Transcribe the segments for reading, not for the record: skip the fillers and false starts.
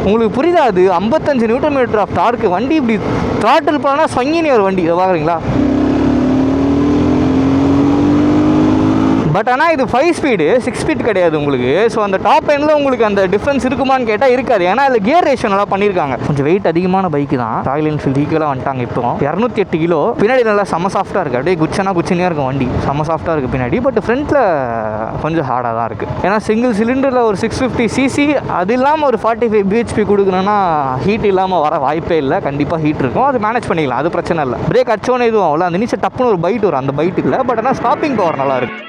உங்களுக்கு புரியுதா? அது 55 Nm ஆஃப் டார்க்கு. வண்டி இப்படி த்ராட்டில் பண்ணால் சொங்கினி ஒரு வண்டி. இதை பார்க்குறீங்களா? பட் ஆனால் இது 5 ஸ்பீடு, 6 ஸ்பீட் கிடையாது உங்களுக்கு. ஸோ அந்த டாப் எண்டில் உங்களுக்கு அந்த டிஃப்ரென்ஸ் இருக்குமான்னு கேட்டால் இருக்காது. ஏன்னா அதில் கியர் ரேஷன் நல்லா பண்ணியிருக்காங்க. கொஞ்சம் வெயிட் அதிகமான பைக்கு தான். ராயல் என்ஃபீல்டு ஈக்குவலாக வந்துட்டாங்க. இப்போ 208 கிலோ. பின்னாடி நல்லா செம்ம சாஃப்ட்டாக இருக்குது. அப்படியே குச்சினியாக இருக்கும் வண்டி. செம்ம சாஃப்ட்டாக இருக்குது பின்னாடி. பட் ஃப்ரண்ட்டில் கொஞ்சம் ஹார்டாக தான் இருக்குது. ஏன்னா சிங்கிள் சிலிண்டரில் ஒரு 650cc, அது இல்லாமல் ஒரு 45 bhp கொடுக்கணும்னா ஹீட் இல்லாமல் வர வாய்ப்பே இல்லை. கண்டிப்பாக ஹீட் இருக்கும். அது மேனேஜ் பண்ணிக்கலாம், அது பிரச்சனை இல்லை. பிரேக் அடிச்சோன்னே எதுவும் அவ்வளோ அந்த நிமிஷம் டப்புன்னு ஒரு பைட் வரும். அந்த பைட்டுக்கு இல்லை. பட் ஆனால் ஸ்டாப்பிங் பவர் நல்லா இருக்குது.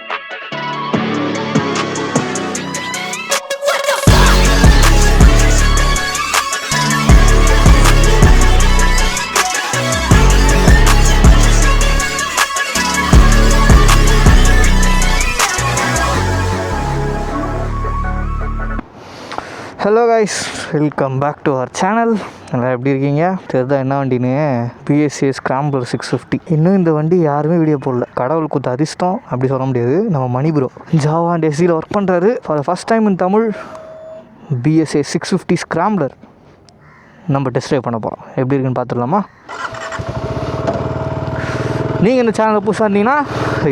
Hello guys, welcome back to our channel. நல்லா எப்படி இருக்கீங்க? தெரிதா என்ன வண்டின்னு? PSA scrambler 650. இன்னும் இந்த வண்டி யாருமே வீடியோ போடல. கடவுள் குத்த அதிர்ஷ்டம் அப்படி சொல்ல முடியாது. நம்ம மணி ப்ரோ ஜாவா அண்ட் SEல ஒர்க் பண்ணுறாரு. For the first time in Tamil PSA 650 scrambler நம்ம டெஸ்ட் ட்ரைவ் பண்ண போகிறோம். எப்படி இருக்குன்னு பார்த்துடலாமா? நீங்கள் இந்த சேனலில் புதுசாக இருந்தீங்கன்னா,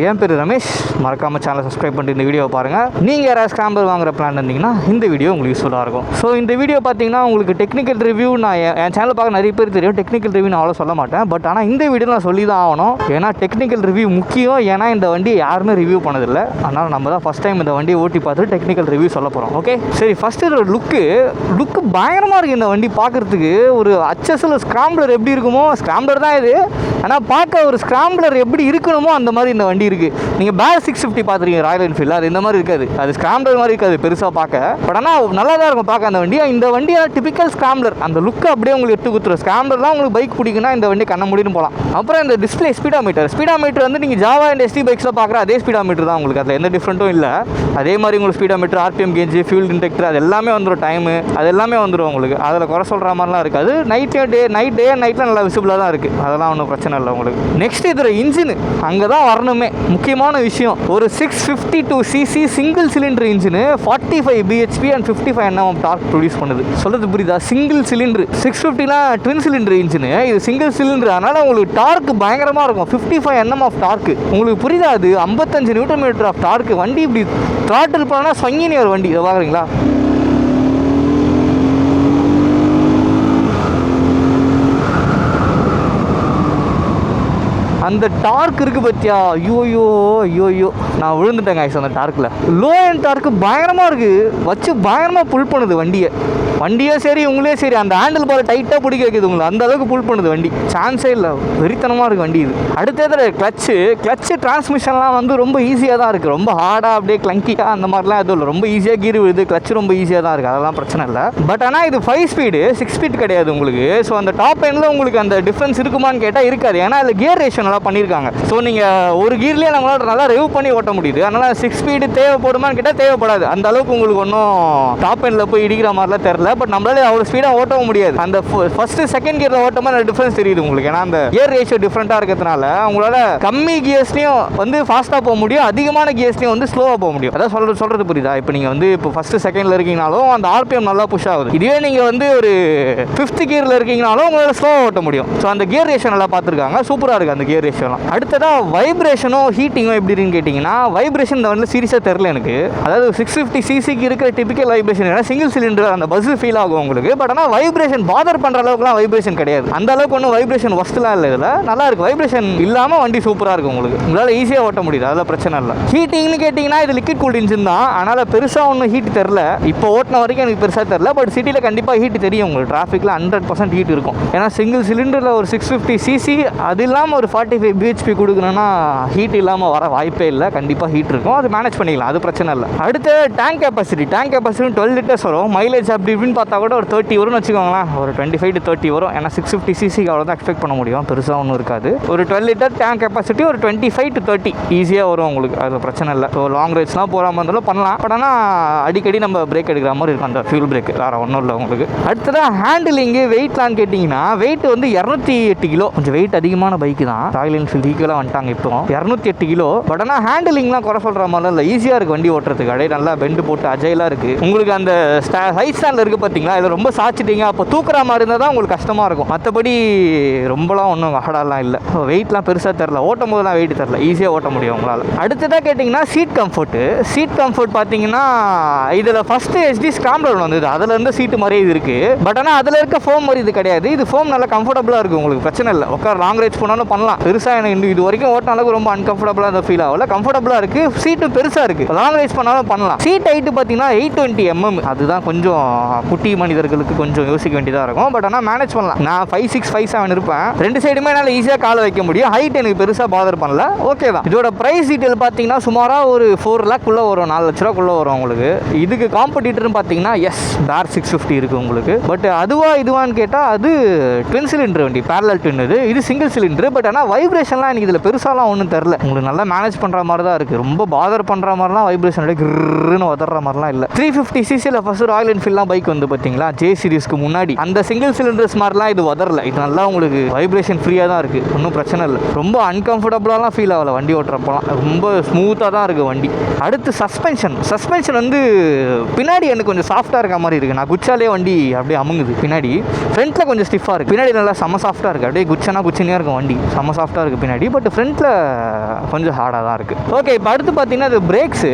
என் பேர் ரமேஷ். மறக்காமல் சேனலை சப்ஸ்கிரைப் பண்ணிட்டு இந்த வீடியோவை பாருங்கள். நீங்கள் யாராவது ஸ்க்ராம்பிளர் வாங்குற பிளான் இருந்தீங்கன்னா இந்த வீடியோ உங்களுக்கு யூஸ்ஃபுல்லாக இருக்கும். ஸோ இந்த வீடியோ பார்த்தீங்கன்னா உங்களுக்கு டெக்னிக்கல் ரிவ்யூ, நான் என் சேனல் பார்க்க நிறைய பேர் தெரியும். டெக்னிக்கல் ரிவ்யூ நான் அவ்வளோ சொல்ல மாட்டேன். பட் ஆனால் இந்த வீடியோ நான் சொல்லி தான் ஆகணும். ஏன்னா டெக்னிக்கல் ரிவ்யூ முக்கியம். ஏன்னா இந்த வண்டியை யாருமே ரிவ்யூ பண்ணதில்லை. அதனால் நம்ம தான் ஃபஸ்ட் டைம் இந்த வண்டியை ஓட்டி பார்த்துட்டு டெக்னிக்கல் ரிவ்யூ சொல்ல போகிறோம். ஓகே, சரி. ஃபஸ்ட்டு இதோட லுக்கு பயங்கரமாக இருக்குது. இந்த வண்டி பார்க்குறதுக்கு ஒரு HSL ஸ்க்ராம்பிளர் எப்படி இருக்குமோ, ஸ்க்ராம்பிளர் தான் இது. ஆனால் பார்க்க ஒரு ஸ்க்ராம்பிளர் எப்படி இருக்கணுமோ அந்த மாதிரி இந்த வண்டி இருக்குது. நீங்கள் பேர் 650 பார்த்துருக்கீங்க ராயல் என்ஃபீல்டு, அது இந்த மாதிரி இருக்காது. அது ஸ்க்ராம்பிளர் மாதிரி இருக்காது பெருசாக பார்க்க. பட் ஆனால் நல்லா தான் இருக்கும் பார்க்க அந்த வண்டி. இந்த வண்டியாக டிபிக்கல் ஸ்க்ராம்பிளர் அந்த லுக்கு அப்படியே உங்களுக்கு எடுத்து கொடுத்துரும். ஸ்க்ராம்பிளர் தான் உங்களுக்கு பைக் பிடிக்குன்னா இந்த வண்டி கண்ண முடியும் போகலாம். அப்புறம் இந்த டிஸ்பிளே ஸ்பீடாமீட்டர் வந்து நீங்கள் ஜாவா அண்ட் ST பைக்ஸில் பார்க்குற அதே ஸ்பீடாமீட்டர் தான் உங்களுக்கு. அதில் எந்த டிஃப்ரெண்ட்டும் இல்லை. அதே மாதிரி உங்களுக்கு speedometer, RPM gauge, fuel indicator, அது எல்லாமே வந்துடும். டைமு அது எல்லாமே வந்துடும் உங்களுக்கு. அதில் குறை சொல்கிற மாதிரிலாம் இருக்காது. நைட்டில் நல்லா விசிபிளாக தான் இருக்குது. அதெல்லாம் ஒன்றும் பிரச்சனை இல்லை உங்களுக்கு. நெக்ஸ்ட் இதில் இன்ஜின் அங்கே தான் வரணுமே முக்கியமான விஷயம். ஒரு 652cc single cylinder engine 45 bhp and 55 Nm torque produce பண்ணுது. சொல்கிறது புரியுதா? சிங்கிள் சிலிண்டர் 650னா ட்வின் சிலிண்டர் இன்ஜின், இது சிங்கிள் சிலிண்டர். அதனால் உங்களுக்கு டார்க் பயங்கரமாக இருக்கும். 55 Nm ஆஃப் டார்க்கு. உங்களுக்கு புரியுதா? அது 55 Nm ஆஃப் டார்க்கு. வண்டி இப்படி த்ராட்டில் பண்ணால் சொங்கினி ஒரு வண்டி. இதை பார்க்குறீங்களா? அந்த டார்க் இருக்குது பற்றியா? ஐயோயோ நான் விழுந்துட்டேன் கைஸ் அந்த டார்க்கில். லோ அண்ட் டார்க்கு பயங்கரமாக இருக்குது. வச்சு பயங்கரமாக புல் பண்ணுது வண்டியே சரி உங்களே சரி. அந்த ஹேண்டில் பார் டைட்டாக பிடிக்க வைக்குது உங்களை. அந்த அளவுக்கு புல் பண்ணுது வண்டி. சான்ஸே இல்லை. வெறித்தனமாக இருக்குது வண்டி இது. அடுத்தது கிளச்சு டிரான்ஸ்மிஷன்லாம் வந்து ரொம்ப ஈஸியாக தான் இருக்குது. ரொம்ப ஹார்டாக அப்படியே கிளங்கியாக அந்த மாதிரிலாம் எதுவும் இல்லை. ரொம்ப ஈஸியாக கீர் விழுது. கிளச்சு ரொம்ப ஈஸியாக தான் இருக்குது. அதெல்லாம் பிரச்சனை இல்லை. பட் ஆனால் இது 5 ஸ்பீடு, 6 ஸ்பீட் கிடையாது உங்களுக்கு. ஸோ அந்த டாப் எண்டில் உங்களுக்கு அந்த டிஃப்ரென்ஸ் இருக்குமான்னு கேட்டால் இருக்காது. ஏன்னா அதில் கியர் ரேஷன் நல்லா பண்ணியிருக்காங்க. ஸோ நீங்கள் ஒரு கீர்லேயே நம்மளால் நல்லா ரிவ் பண்ணி ஓட்ட முடியுது. அதனால் 6 ஸ்பீடு தேவைப்படுமான்னு கேட்டால் தேவைப்படாது. அந்த அளவுக்கு உங்களுக்கு ஒன்றும் டாப் எண்டில் போய் இடிக்கிற மாதிரிலாம் தெரில. பட் நம்மளால அவ்வளோ ஸ்பீடாக ஓட்டவும் முடியாது. அந்த ஃபர்ஸ்ட் செகண்ட் கியரில் ஓட்டமாக அந்த டிஃப்ரென்ஸ் தெரியுது உங்களுக்கு. ஏன்னா அந்த கியர் ரேஷியோ டிஃப்ரெண்ட்டாக இருக்கிறதுனால உங்களால் கம்மி கியர்ஸ்லையும் வந்து ஃபாஸ்ட்டாக போக முடியும், அதிகமான கியர்ஸ்லையும் வந்து ஸ்லோவாக போக முடியும். அதான் சொல்கிறது புரியுதா? இப்போ நீங்கள் வந்து இப்போ ஃபஸ்ட்டு செகண்டில் இருக்கீங்கனாலும் அந்த RPM நல்லா புஷ் ஆகுது. இதுவே நீங்கள் வந்து ஒரு 5th கியரில் இருக்கீங்கனாலும் உங்களால் ஸ்லோவாக ஓட்ட முடியும். ஸோ அந்த கியர் ரேஷியோ நல்லா பார்த்துருக்காங்க. சூப்பராக இருக்குது அந்த கியர் ரேஷியோலாம். அடுத்ததாக வைப்ரேஷனும் ஹீட்டிங்கும் எப்படி இருக்குன்னு கேட்டிங்கன்னா, வைப்ரேஷன் இந்த வந்து சீரியஸாக தெரில எனக்கு. அதாவது 650cc இருக்கிற டிபிக்கல் வைப்ரேஷன் ஏன்னா சிங்கிள் சிலிண்டர் அந்த பஸ் ஃபீல் ஆகும் உங்களுக்கு. பட் ஆனால் வைப்ரேஷன் பாதர் பண்ணுற அளவுக்குலாம் வைப்ரேஷன் கிடையாது. அந்த அளவுக்கு ஒன்றும் வைப்ரேஷன் ஒஸ்ட்லாம் இல்லை. இதில் நல்லா இருக்குது. வைப்ரேஷன் இல்லாமல் வண்டி சூப்பராக இருக்குது உங்களுக்கு. உங்களால் ஈஸியாக ஓட்ட முடியுது. அதெல்லாம் பிரச்சனை இல்லை. ஹீட்டிங்னு கேட்டிங்கன்னா இது லிக்விட் கூல்ட் இன்ஜின் தான். அதனால் பெருசாக ஒன்றும் ஹீட் தெரில. இப்போ ஓட்டின வரைக்கும் எனக்கு பெருசாக தெரில. பட் சிட்டியில் கண்டிப்பாக ஹீட் தெரியும் உங்களுக்கு. டிராஃபிக்கில் 100% ஹீட் இருக்கும். ஏன்னா சிங்கிள் சிலிண்டரில் ஒரு 650cc, அது இல்லாமல் ஒரு 45 bhp கொடுக்கணும்னா ஹீட் இல்லாமல் வர வாய்ப்பே இல்லை. கண்டிப்பாக ஹீட் இருக்கும். அது மேனேஜ் பண்ணிக்கலாம். அது பிரச்சனை இல்லை. அடுத்து டேங்க் கெப்பாசிட்டி 12 லிட்டர்ஸ் வரும். மைலேஜ் அப்படி இப்படின்னு பார்த்தா கூட ஒரு 30 வரும்னு வச்சுக்கோங்களேன். ஒரு 25 to 30 வரும். ஏன்னா 650cc அவ்வளோதான் எக்ஸ்பெக்ட் பண்ண முடியும். பெருசாக ஒன்றும் இருக்காது. ஒரு 12 லிட்டர் டேங்க் கெப்பாசிட்டி ஒரு 25 to 30 ஈஸியாக வரும் உங்களுக்கு. அது பிரச்சனை இல்லை. ஸோ லாங் ரைட்ஸ்லாம் போகிற மாதிரி இருந்தாலும் பண்ணலாம். பட் ஆனால் அடிக்கடி நம்ம பிரேக் எடுக்கிற மாதிரி இருக்கும் அந்த ஃபியூல் பிரேக். வேறு ஒன்றும் இல்லை உங்களுக்கு. அடுத்ததான் ஹேண்டிலிங்கு வெயிட்லான்னு கேட்டிங்கன்னா, வெயிட் வந்து 208 கிலோ. கொஞ்சம் வெயிட் அதிகமான பைக்கு தான். ராயல் என்ஃபீல்டு ஈக்குவலாக வந்துட்டாங்க இப்போ. 208 கிலோ. பட் ஆனால் ஹேண்டிலிங்லாம் குறை சொல்கிற மாதிரி இல்லை. ஈஸியாக இருக்குது வண்டி ஓட்டுறதுக்கு. அப்படியே நல்லா பெண்டு போட்டு அஜைலாக இருக்குது உங்களுக்கு. அந்த ஹை ஸ்டாண்டில் இருக்க இருக்குது பார்த்தீங்களா, இதில் ரொம்ப சாய்ச்சிட்டிங்க, அப்போ தூக்குற மாதிரி இருந்தால் தான் உங்களுக்கு கஷ்டமாக இருக்கும். மற்றபடி ரொம்பலாம் ஒன்றும் ஹார்டாலாம் இல்லை. வெயிட்லாம் பெருசாக தெரில, ஓட்டும் போதெல்லாம் வெயிட் தெரில, ஈஸியாக ஓட்ட முடியும் உங்களால். அடுத்ததாக கேட்டிங்கன்னா சீட் கம்ஃபர்ட் பார்த்தீங்கன்னா இதில் ஃபஸ்ட்டு HD ஸ்கிராம்பிளர் வந்தது, அதில் இருந்து சீட்டு மாதிரி இது இருக்குது. பட் ஆனால் அதில் இருக்க ஃபோம் மாதிரி இது கிடையாது. இது ஃபோம் நல்லா கம்ஃபர்டபுளாக இருக்குது, உங்களுக்கு பிரச்சனை இல்லை. உட்கார லாங் ரைட்ஸ் போனாலும் பண்ணலாம். பெருசாக எனக்கு இது வரைக்கும் ஓட்டின அளவுக்கு ரொம்ப அன்கம்ஃபர்டபுளாக அந்த ஃபீல் ஆகல. கம்ஃபர்டபுளாக இருக்குது, சீட்டும் பெருசாக இருக்குது, லாங் ரைட்ஸ் பண்ணாலும் பண்ணலாம். சீட் ஹைட்டு பார்த்தீங்கன்னா 820 mm, அதுதான் கொஞ்சம் குட்டி மனிதர்களுக்கு கொஞ்சம் யோசிக்க வேண்டியதாக இருக்கும். பட் ஆனால் மேனேஜ் பண்ணலாம். நான் 5'6", 5'7" இருப்பேன். ரெண்டு சைடுமே என்னால் ஈஸியாக காலை வைக்க முடியும். ஹைட் எனக்கு பெருசாக பாதர் பண்ணல, ஓகே தான். இதோட ப்ரைஸ் டீட்டெயில் பார்த்தீங்கன்னா சுமாராக ஒரு 4 lakhக்குள்ளே வரும், 4 லட்ச ரூபாக்குள்ளே வரும் உங்களுக்கு. இதுக்கு காம்படிட்டர்னு பார்த்தீங்கன்னா பேர் 650 இருக்குது உங்களுக்கு. பட் இதுவான்னு கேட்டால் அது ட்வின் சிலிண்டர் வண்டி, பேரலல் ட்வின். இது சிங்கிள் சிலிண்டர். பட் ஆனால் வைப்ரேஷன்லாம் எனக்கு இதில் பெருசாலாம் ஒன்றும் தெரில. உங்களுக்கு நல்லா மேனேஜ் பண்ணுற மாதிரி தான் இருக்குது. ரொம்ப பாதர் பண்ணுற மாதிரிலாம் வைப்ரேஷன் கிருன்னு உதற மாதிரிலாம் இல்லை. 350cc ஃபஸ்ட்டு ராயல் என்ஃபீல்ட்லாம் பைக் வந்து பார்த்தீங்களா, J சீரிஸ்க்கு முன்னாடி அந்த சிங்கிள் சிலிண்டர்ஸ் மாதிரிலாம் இது உதறல. இது நல்லா உங்களுக்கு வைப்ரேஷன் ஃப்ரீயாக தான் இருக்குது, ஒன்றும் பிரச்சனை இல்லை. ரொம்ப அன்கம்ஃபர்டபுளாலாம் ஃபீல் ஆகலை வண்டி ஓட்டுறப்போலாம், ரொம்ப ஸ்மூத்தாக தான் இருக்குது வண்டி. அடுத்து சஸ்பென்ஷன் வந்து பின்னாடி எனக்கு கொஞ்சம் சாஃப்டாக இருக்க மாதிரி இருக்குது. நான் குச்சாலே வண்டி அப்படியே அமுங்குது பின்னாடி. ஃப்ரண்ட்டில் கொஞ்சம் ஸ்டிஃபாக இருக்குது, பின்னாடி நல்லா செம்ம சாஃப்டாக இருக்குது. அப்படியே குச்சினியாக இருக்கும் வண்டி, செம்ம சாஃப்டாக இருக்குது பின்னாடி. பட் ஃப்ரண்ட்டில் கொஞ்சம் ஹார்டாக தான் இருக்குது. ஓகே, இப்போ அடுத்து பார்த்தீங்கன்னா அது பிரேக்ஸ்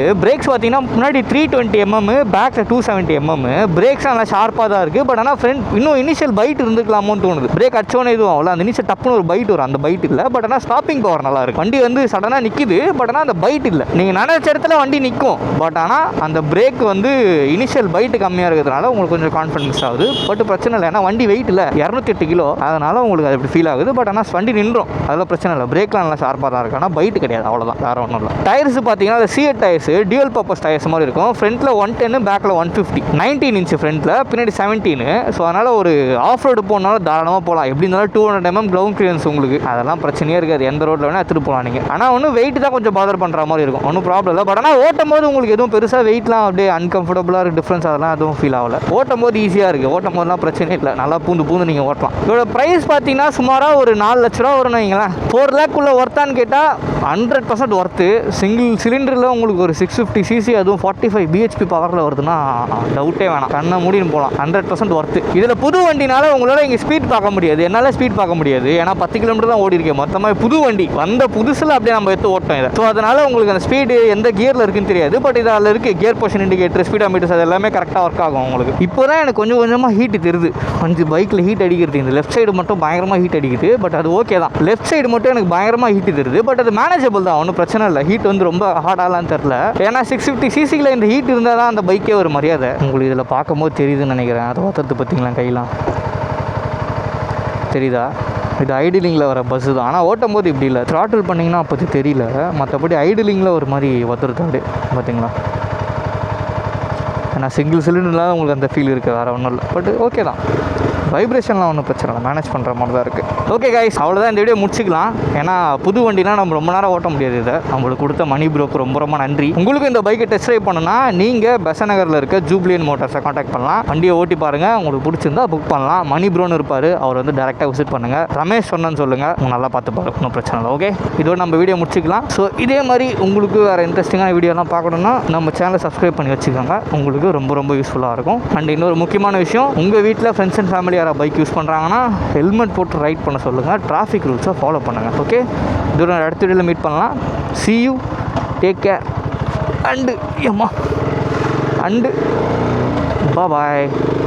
பார்த்தீங்கன்னா முன்னாடி 320 mm, பேக்கில் 270 mm. பிரேக்ஸ் நல்லா ஷார்ப்பாக தான் இருக்குது. பட் ஆனால் ஃப்ரண்ட் இன்னும் இனிஷியல் பைட் இருந்துக்கலாமோன்னு தோணுது. பிரேக் அடிச்சோன்னே எதுவும் அவ்வளோ, அந்த இனிஷியல் டப்புன்னு ஒரு பைட் வரும், அந்த பைட் இல்லை. பட் ஆனால் ஸ்டாப்பிங் பவர் நல்லா இருக்குது. வண்டி வந்து சடனாக நிற்கிது, பட் ஆனால் அந்த பைட் இல்லை. நீங்கள் நினைச்ச இடத்துல வண்டி நிற்கும், பட் ஆனால் அந்த பிரேக் வந்து இனிஷியல் பைட்டு கம்மியாக இருக்கிறதுனால உங்களுக்கு கொஞ்சம் கான்ஃபிடன்ஸ் ஆகுது. பட் பிரச்சனை இல்லை, ஏன்னா வண்டி வெயிட் இல்லை, 208 கிலோ, அதனால் உங்களுக்கு அது எப்படி ஃபீல் ஆகுது. பட் ஆனால் வண்டி நின்றோம், அதெல்லாம் பிரச்சனை இல்லை. பிரேக்லாம் நல்லா ஷார்ப்பாக தான் இருக்குது, ஆனால் பைட்டு கிடையாது, அவ்வளோதான், வேறு ஒன்றும் இல்லை. டயர்ஸ் பார்த்தீங்கன்னா அது C8 tyres, dual purpose tyres மாதிரி இருக்கும். ஃப்ரண்ட்டில் 110, பேக்கில் 150, 19 inch ஃப்ரண்ட்டில், பின்னாடி 17. ஸோ அதனால் ஒரு ஆஃப் ரோடு போனாலும் தாராளமாக போகலாம். எப்படி இருந்தாலும் 200 mm கிரவுண்ட் கிளியரன்ஸ் உங்களுக்கு, அதெல்லாம் பிரச்சனையே இருக்காது. எந்த ரோட்டில் வேணால் எடுத்துகிட்டு போகலாம் நீங்கள். ஆனால் ஒன்றும் வெயிட் தான் கொஞ்சம் பாதர் பண்ணுற மாதிரி இருக்கும், ஒன்றும் ப்ராப்ளம் இல்லை. பட் ஆனால் ஓட்டும் போது உங்களுக்கு எதுவும் பெருசாக வெயிட்லாம் அப்படியே அன்கம்ஃபர்டபுளாக இருக்குது, டிஃப்ரென்ஸ் அதெல்லாம் எதுவும் ஃபீல் ஆகல. ஓட்டும் போது ஈஸியாக இருக்குது, ஓட்டும் போதெல்லாம் பிரச்சனை இல்லை, நல்லா பூந்து நீங்கள் ஓட்டலாம். இதோட ப்ரைஸ் பார்த்தீங்கன்னா சுமாராக ஒரு 4 லட்ச ரூபா வரும்னு வைங்களேன். 4 lakhக்குள்ளே ஒர்த்தான்னு கேட்டால் 100% ஒர்த்து. சிங்கிள் சிலிண்டரில் உங்களுக்கு ஒரு 650cc, அதுவும் 45 bhp பவரில் வருதுன்னா டவுட்டே வேணாம், கண்ணை மூடின்னு போகலாம். 100% ஒர்த்து. இதில் புது வண்டினால உங்களால் இங்கே ஸ்பீட் பார்க்க முடியாது, என்னால் ஸ்பீட் பார்க்க முடியாது, ஏன்னா 10 கிலோமீட்டர் தான் ஓடி இருக்கேன் மொத்தமாக. புது வண்டி வந்த புதுசில் அப்படியே நம்ம எடுத்து ஓட்டோம் இதை. ஸோ அதனால் உங்களுக்கு அந்த ஸ்பீடு எந்த கியரில் இருக்குன்னு தெரியாது. பட் இதில் இருக்குது gear position indicator, speedometers, அது எல்லாமே கரெக்டாக ஒர்க் ஆகும் உங்களுக்கு. இப்போ தான் எனக்கு கொஞ்சம் கொஞ்சமாக ஹீட் தெரியுது, கொஞ்சம் பைக்கில் ஹீட் அடிக்கிறது. இந்த லெஃப்ட் சைடு மட்டும் பயங்கரமாக ஹீட் அடிக்குது, பட் அது ஓகே தான். லெஃப்ட் சைடு மட்டும் எனக்கு பயங்கரமாக ஹீட் தெரியுது, பட் அது மேனேஜபிள் தான், ஒன்றும் பிரச்சனை இல்லை. ஹீட் வந்து ரொம்ப ஹார்டாலாம் தெரில, ஏன்னா 650cc இந்த ஹீட் இருந்தால் தான் அந்த பைக்கே ஒரு மரியாதை. உங்களுக்கு இதில் பார்க்கும்போது தெரியுதுன்னு நினைக்கிறேன், அதை ஒருத்தத்து பார்த்தீங்களா கையெல்லாம் தெரியுதா? இது ஐடிலிங்கில் வர பஸ்ஸு தான், ஆனால் ஓட்டும் போது இப்படி இல்லை. த்ராட்டில் பண்ணிங்கன்னா அப்போது தெரியல, மற்றபடி ஐடிலிங்கில் ஒரு மாதிரி ஒத்துருது அப்படியே பார்த்தீங்களா. ஏன்னா சிங்கிள் சிலிண்டர்லாம் உங்களுக்கு அந்த ஃபீல் இருக்குது, வேறு ஒன்றும் இல்லை. பட் ஓகே தான், வைப்ரேஷன்லாம் ஒன்றும் பிரச்சனை இல்லை, மேனேஜ் பண்ணுற மாதிரி தான் இருக்குது. ஓகே கைஸ், அவ்வளோதான், இந்த வீடியோ முடிச்சிக்கலாம். ஏன்னா புது வண்டினா நம்ம ரொம்ப நேரம் ஓட்ட முடியாது. இதை நம்மளுக்கு கொடுத்த மணி ப்ரோக்கு ரொம்ப ரொம்ப நன்றி. உங்களுக்கு இந்த பைக்கை டெஸ்ட் ட்ரைவ் பண்ணணும்னா நீங்கள் பெசநகரில் இருக்க ஜூப்ளியன் மோட்டார்ஸை காண்டாக்ட் பண்ணலாம். வண்டியை ஓட்டி பாருங்கள், உங்களுக்கு பிடிச்சிருந்தா புக் பண்ணலாம். மணி ப்ரோன்னு இருப்பார், அவர் வந்து டேரெக்டாக விசிட் பண்ணுங்கள். ரமேஷ் சொன்னேன்னு சொல்லுங்கள், உங்க நல்லா பார்த்துப்பாரு, ஒன்றும் பிரச்சனை இல்லை. ஓகே, இதோட நம்ம வீடியோ முடிச்சிக்கலாம். ஸோ இதே மாதிரி உங்களுக்கு வேறு இன்ட்ரெஸ்டிங்கான வீடியோலாம் பார்க்கணுன்னா நம்ம சேனலை சப்ஸ்கிரைப் பண்ணி வச்சுக்கோங்க, உங்களுக்கு ரொம்ப ரொம்ப யூஸ்ஃபுல்லாக இருக்கும். அண்ட் இன்னொரு முக்கியமான விஷயம், உங்கள் வீட்டில் ஃப்ரெண்ட்ஸ் அண்ட் ஃபேமிலி யாராவது பைக் யூஸ் பண்ணுறாங்கன்னா ஹெல்மெட் போட்டு ரைட் பண்ண சொல்லுங்கள், டிராஃபிக் ரூல்ஸை ஃபாலோ பண்ணுங்கள். ஓகே, இதோட அடுத்த வீடியோவில் மீட் பண்ணலாம். see you, take care and bye bye.